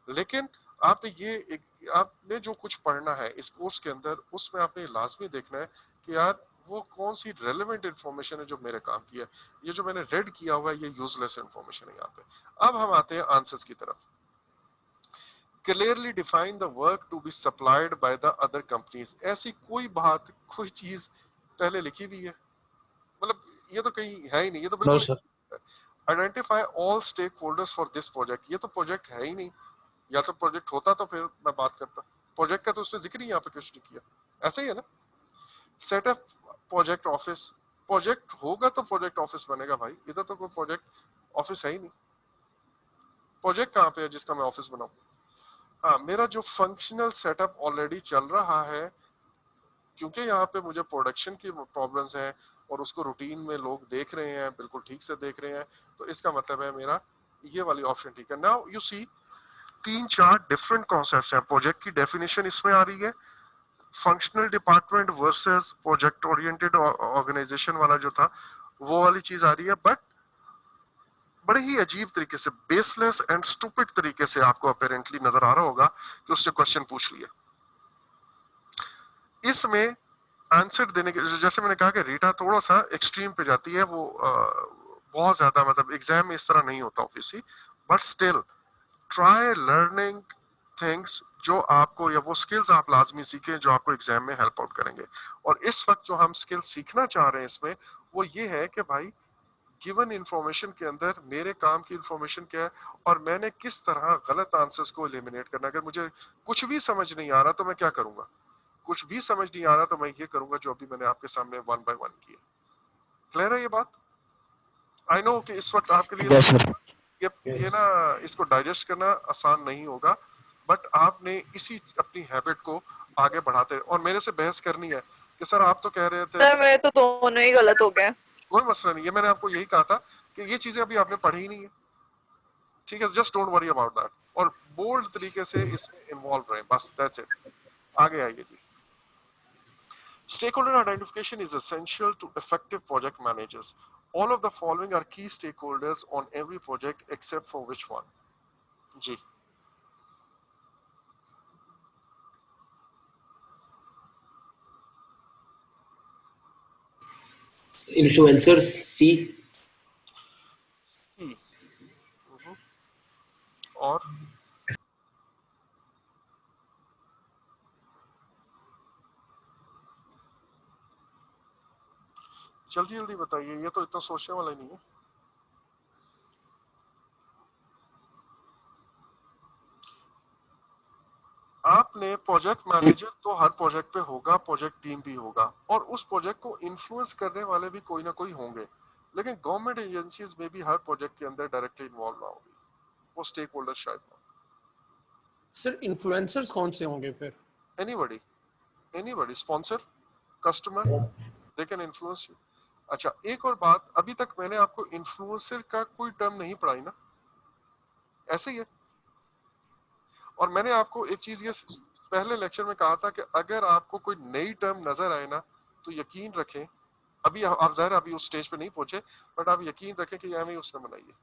लेकिन आपने आपने जो कुछ पढ़ना है इस कोर्स के अंदर, उसमें आपने लाजमी देखना है कि यार वो कौन सी रेलेवेंट इंफॉर्मेशन है जो मेरे काम की है, ये जो मैंने रेड किया हुआ है ये यूजलेस इंफॉर्मेशन है यहाँ पे। अब हम आते हैं आंसर्स की तरफ। Clearly define the work to be supplied by the other companies. ऐसी कोई बात, कोई चीज पहले लिखी हुई है? मतलब ये तो कहीं है ही नहीं, ये तो बिल्कुल। Identify all stakeholders for this project, ये तो प्रोजेक्ट है ही नहीं। या तो प्रोजेक्ट होता तो फिर मैं बात करता, प्रोजेक्ट का तो उसने जिक्र ही यहाँ पे कुछ नहीं किया। ऐसा ही है ना। Set up project office, project होगा तो प्रोजेक्ट ऑफिस बनेगा भाई, इधर तो कोई प्रोजेक्ट ऑफिस है ही नहीं। प्रोजेक्ट कहाँ पे है जिसका मैं ऑफिस बनाऊं? हाँ, मेरा जो फंक्शनल सेटअप ऑलरेडी चल रहा है, क्योंकि यहाँ पे मुझे प्रोडक्शन की प्रॉब्लम्स हैं और उसको रूटीन में लोग देख रहे हैं, बिल्कुल ठीक से देख रहे हैं, तो इसका मतलब है मेरा ये वाली ऑप्शन ठीक है। Now you see, 3-4 different concepts हैं। प्रोजेक्ट की डेफिनेशन इसमें आ रही है, functional department versus project oriented organisation वाला जो था वो वाली चीज आ रही है, बट बड़े ही अजीब तरीके से, बेसलेस एंड स्टूपिड तरीके से आपको अपेरेंटली नजर आ रहा होगा कि उसने क्वेश्चन पूछ लिया। इसमें आंसर देने के, जैसे मैंने कहा कि रीटा थोड़ा सा एक्सट्रीम पे जाती है, वो बहुत ज्यादा, मतलब एग्जाम में इस तरह नहीं होता obviously, but still try learning things जो आपको, या वो स्किल्स आप लाजमी सीखें जो आपको एग्जाम में हेल्प आउट करेंगे। और इस वक्त जो हम स्किल सीखना चाह रहे हैं इसमें, वो ये है कि भाई गिवन इंफॉर्मेशन के अंदर मेरे काम की इंफॉर्मेशन क्या है और मैंने किस तरह गलत आंसर्स को एलिमिनेट करना। अगर मुझे कुछ भी समझ नहीं आ रहा तो मैं क्या करूंगा, कुछ भी समझ नहीं आ रहा तो मैं ये करूंगा जो अभी मैंने आपके सामने 1 by 1 किया। क्लियर है ये बात? आई नो कि इस वक्त आपके लिए ये ना, इसको डाइजेस्ट करना आसान नहीं होगा, बट आपने इसी अपनी हैबिट को आगे बढ़ाते, और मेरे से बहस करनी है कि सर आप तो कह रहे थे। सर मेरे तो दोनों ही गलत हो गए। कोई मसला नहीं है, मैंने आपको यही कहा था कि ये चीजें अभी आपने पढ़ी ही नहीं है, ठीक है, just don't worry about that, और बोल्ड तरीके से इसमें इन्वॉल्व रहे, बस दैट्स इट। आगे आइए जी। Stakeholder identification is essential to effective project managers. All of the following are key stakeholders on every project except for which one? Ji, Influencers C. सी। और जल्दी जल्दी बताइए, ये तो इतना सोचने वाला नहीं है। आपने प्रोजेक्ट मैनेजर तो हर प्रोजेक्ट पे होगा, प्रोजेक्ट टीम भी होगा, और उस प्रोजेक्ट को इन्फ्लुएंस करने वाले भी कोई ना कोई होंगे, लेकिन गवर्नमेंट एजेंसीज में भी हर प्रोजेक्ट के अंदर डायरेक्टली इन्वॉल्व ना होगी, वो स्टेक होल्डर शायद ना। सर इन्फ्लुएंसर्स कौन से होंगे फिर? Anybody, sponsor, customer, they can influence you. अच्छा, एक और बात, अभी तक मैंने आपको इन्फ्लुएंसर का कोई टर्म नहीं पढ़ाई ना, ऐसे ही है। और मैंने आपको एक चीज ये पहले लेक्चर में कहा था कि अगर आपको कोई नई टर्म नजर आए ना, तो यकीन रखें, अभी आप ज़ाहिर अभी उस स्टेज पे नहीं पहुंचे, बट आप यकीन रखें कि यह उसने बनाई है।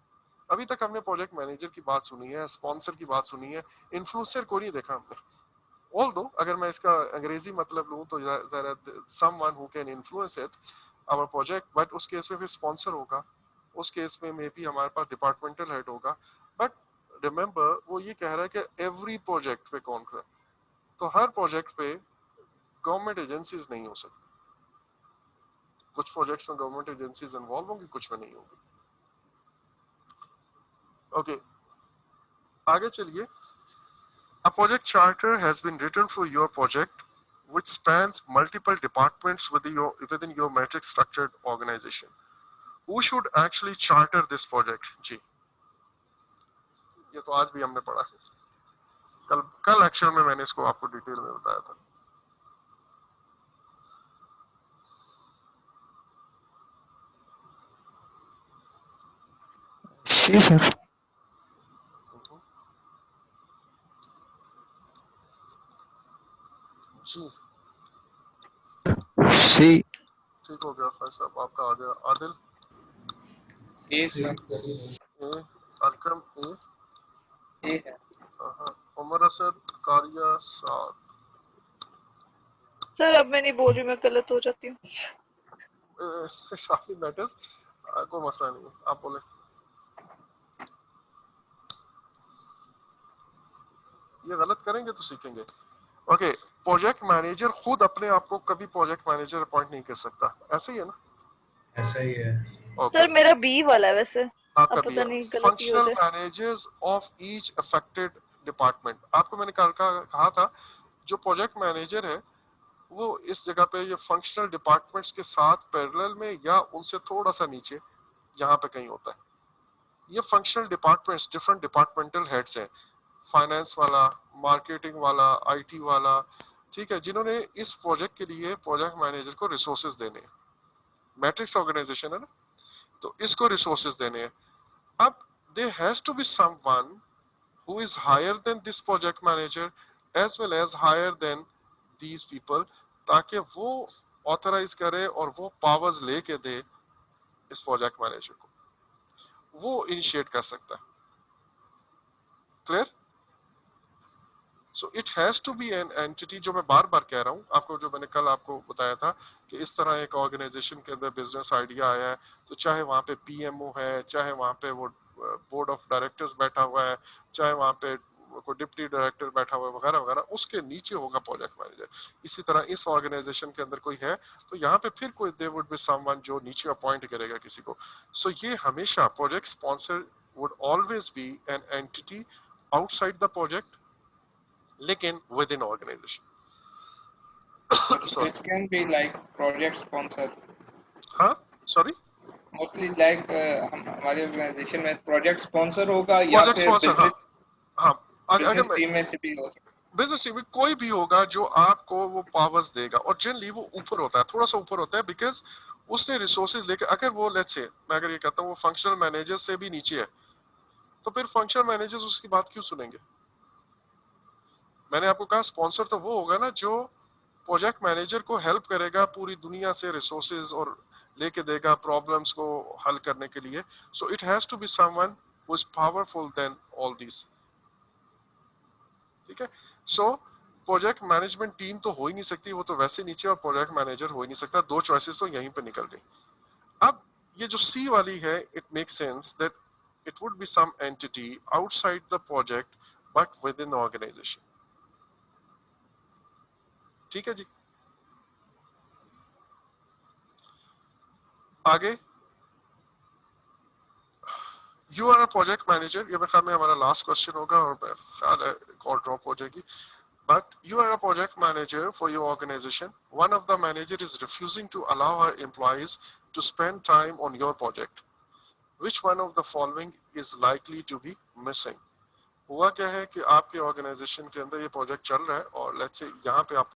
अभी तक हमने प्रोजेक्ट मैनेजर की बात सुनी है, स्पॉन्सर की बात सुनी है, इन्फ्लुएंसर को नहीं देखा हमने। ऑल्दो अगर मैं इसका अंग्रेजी मतलब लूं तो someone who can influence it our project, but उस केस में फिर स्पॉन्सर होगा, उस केस में मे बी हमारे पास डिपार्टमेंटल हेड होगा। बट रिमेंबर, वो ये कह रहा है कि एवरी प्रोजेक्ट पे कौन करे, तो हर प्रोजेक्ट पे गवर्नमेंट एजेंसीज नहीं हो सकती। कुछ प्रोजेक्ट्स में गवर्नमेंट एजेंसीज इन्वॉल्व होंगी, कुछ में नहीं होंगी। ओके, आगे चलिए। A project charter has been written for your project which spans multiple departments within your matrix structured organization. Who should actually charter this project? जी, ये तो आज भी हमने पढ़ा है, कल लेक्चर में मैंने इसको आपको डिटेल में बताया था. सी सर. जी सी. ठीक हो गया फैज साहब, आपका आ गया. आदिल ए सर. ए, अरकम ए, ए है. उमर असद कारिया साद. सर अब मैं नहीं बोल रही, मैं गलत हो जाती हूँ. शाफी मैटर्स, कोई मसला नहीं है, आप बोले. ये गलत करेंगे तो सीखेंगे. ओके, प्रोजेक्ट मैनेजर खुद अपने आप को कभी प्रोजेक्ट मैनेजर अपॉइंट नहीं कर सकता, ऐसे ही है ना? ऐसा ही है. सर मेरा बी वाला है वैसे. आपका अब भी पता है. नहीं गलती हो फंक्शनल जाए. Managers of each affected department. आपको मैंने कल कहा था जो प्रोजेक्ट मैनेजर है वो इस जगह पे ये फंक्शनल डिपार्टमेंट्स के साथ पैरेलल में या उनसे थोड़ा सा नीचे यहाँ पे कहीं होता है. ये functional departments different departmental heads हैं, फाइनेंस वाला, मार्केटिंग वाला, आईटी वाला, ठीक है, जिन्होंने इस प्रोजेक्ट के लिए प्रोजेक्ट मैनेजर को रिसोर्सेज देने हैं. मैट्रिक्स ऑर्गेनाइजेशन है ना, तो इसको रिसोर्सेज देने हैं. अब there has to be someone who is higher than this project manager as well as higher than these people, ताकि वो ऑथराइज करे और वो पावर्स लेके दे इस प्रोजेक्ट मैनेजर को, वो इनिशिएट कर सकता है. Clear? So it has to be an entity, जो मैं बार बार कह रहा हूँ आपको, जो मैंने कल आपको बताया था कि इस तरह एक ऑर्गेनाइजेशन के अंदर बिजनेस आइडिया आया है, तो चाहे वहाँ पे पीएमओ है, चाहे वहाँ पे वो बोर्ड ऑफ डायरेक्टर्स बैठा हुआ है, चाहे वहाँ पे कोई डिप्टी डायरेक्टर बैठा हुआ है वगैरह वगैरह, उसके नीचे होगा प्रोजेक्ट मैनेजर. इसी तरह इस ऑर्गेनाइजेशन के अंदर कोई है तो यहाँ पे फिर कोई देयर वुड बी समवन जो नीचे अपॉइंट करेगा किसी को. सो ये हमेशा project sponsor would always be an entity outside the project, लेकिन within organization. It can be like project sponsor. हाँ, सॉरी, Mostly like हमारे ऑर्गेनाइजेशन में प्रोजेक्ट स्पॉन्सर होगा या प्रोजेक्ट फिर स्पॉन्सर. हाँ बिजनेस हाँ, अगर बिजनेस मैं टीम में से भी हो सकता बिजनेस टीम में कोई भी होगा जो आपको वो पावर्स देगा, और जनरली वो ऊपर होता है, थोड़ा सा ऊपर होता है, बिकॉज उसने रिसोर्सेज लेके, अगर वो लेट्स से मैं अगर ये कहता हूँ वो फंक्शनल मैनेजर से भी नीचे है, तो फिर फंक्शनल मैनेजर्स उसकी बात क्यों सुनेंगे? मैंने आपको कहा स्पॉन्सर तो वो होगा ना जो प्रोजेक्ट मैनेजर को हेल्प करेगा पूरी दुनिया से रिसोर्सेज और लेके देगा प्रॉब्लम्स को हल करने के लिए. So it has to be someone who is powerful then all this. ठीक है, सो प्रोजेक्ट मैनेजमेंट टीम तो हो ही नहीं सकती, वो तो वैसे नीचे, और प्रोजेक्ट मैनेजर हो ही नहीं सकता. दो चॉइसेस तो यहीं पे निकल गई. अब ये जो सी वाली है, it makes sense that it would be some entity outside the project but within the organisation. ठीक है जी, आगे. You are a project manager, ये मेरे ख्याल में हमारा लास्ट क्वेश्चन होगा और मेरा ख्याल है कॉल ड्रॉप हो जाएगी. But you are a project manager for your organization. One of the manager is refusing to allow her employees to spend time on your project. Which one of the following is likely to be missing? हुआ क्या है कि आपके organisation के अंदर ये project चल रहा है और लेट्स से यहाँ पे आप